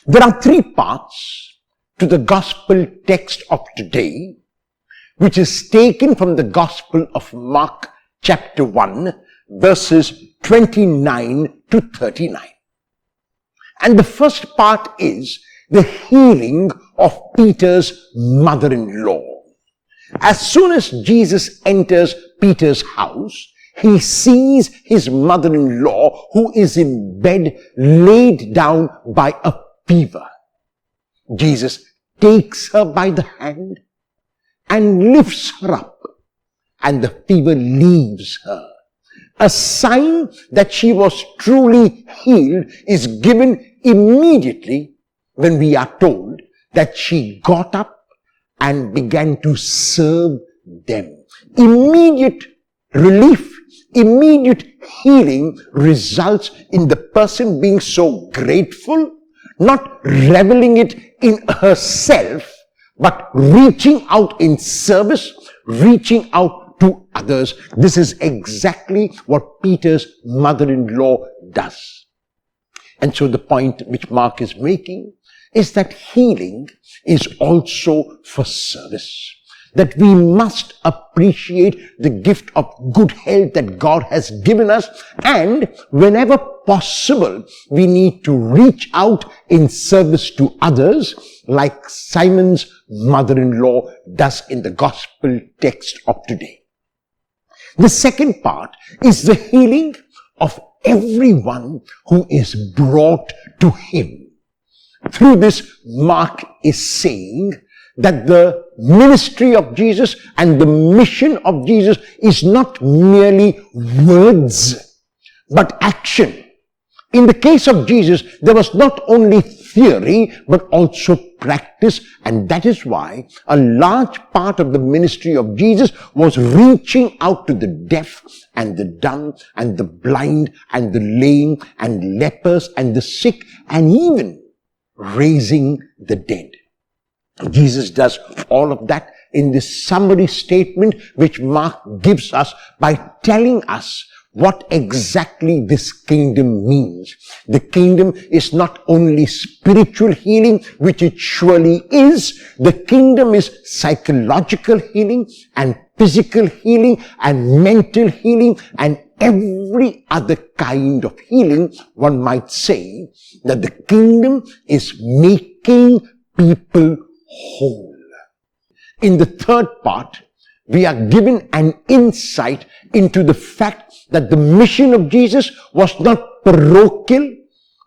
There are three parts to the gospel text of today, which is taken from the Gospel of Mark chapter 1, verses 29 to 39. And the first part is the healing of Peter's mother-in-law. As soon as Jesus enters Peter's house, he sees his mother-in-law who is in bed, laid down by a fever. Jesus takes her by the hand and lifts her up, and the fever leaves her. A sign that she was truly healed is given immediately when we are told that she got up and began to serve them. Immediate relief, immediate healing results in the person being so grateful, not reveling it in herself, but reaching out in service, reaching out to others. This is exactly what Peter's mother-in-law does. And so the point which Mark is making is that healing is also for service. That we must appreciate the gift of good health that God has given us, and whenever possible, we need to reach out in service to others, like Simon's mother-in-law does in the gospel text of today. The second part is the healing of everyone who is brought to him. Through this, Mark is saying that the ministry of Jesus and the mission of Jesus is not merely words, but action. In the case of Jesus, there was not only theory, but also practice, and that is why a large part of the ministry of Jesus was reaching out to the deaf and the dumb and the blind and the lame and lepers and the sick, and even raising the dead. Jesus does all of that in this summary statement which Mark gives us by telling us what exactly this kingdom means. The kingdom is not only spiritual healing, which it surely is. The kingdom is psychological healing and physical healing and mental healing and every other kind of healing. One might say that the kingdom is making people whole. In the third part, we are given an insight into the fact that the mission of Jesus was not parochial.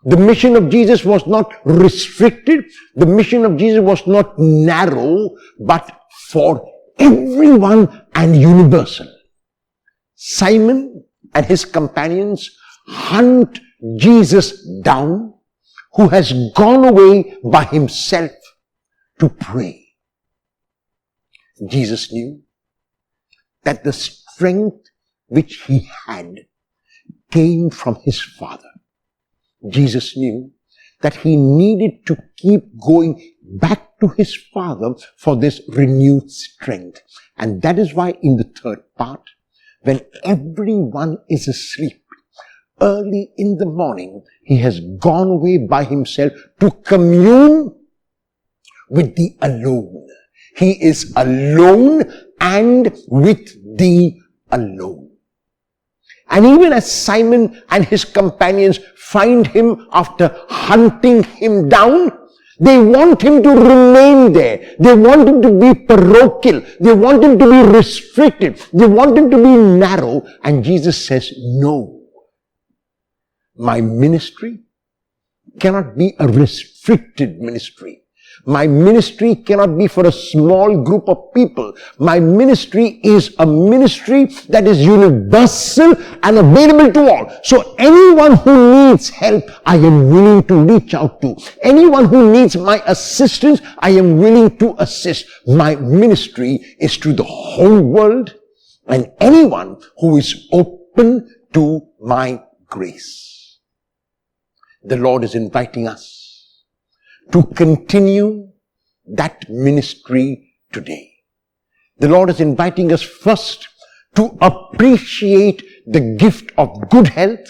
The mission of Jesus was not restricted. The mission of Jesus was not narrow, but for everyone and universal. Simon and his companions hunt Jesus down, who has gone away by himself to pray. Jesus knew that the strength which he had came from his Father. Jesus knew that he needed to keep going back to his Father for this renewed strength. And that is why in the third part, when everyone is asleep, early in the morning, he has gone away by himself to commune with the alone. He is alone and with the alone. And even as Simon and his companions find him after hunting him down, they want him to remain there. They want him to be parochial. They want him to be restricted. They want him to be narrow. And Jesus says, no. My ministry cannot be a restricted ministry. My ministry cannot be for a small group of people. My ministry is a ministry that is universal and available to all. So anyone who needs help, I am willing to reach out to. Anyone who needs my assistance, I am willing to assist. My ministry is to the whole world and anyone who is open to my grace. The Lord is inviting us to continue that ministry today. The Lord is inviting us first to appreciate the gift of good health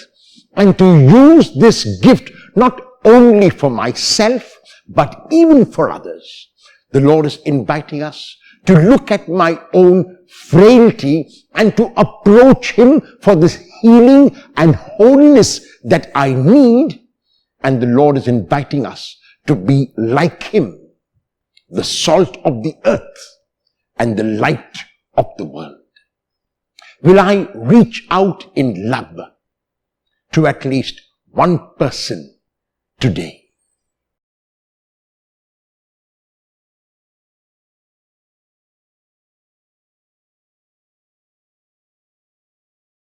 and to use this gift not only for myself, but even for others. The Lord is inviting us to look at my own frailty and to approach Him for this healing and holiness that I need. And the Lord is inviting us to be like Him, the salt of the earth and the light of the world. Will I reach out in love to at least one person today?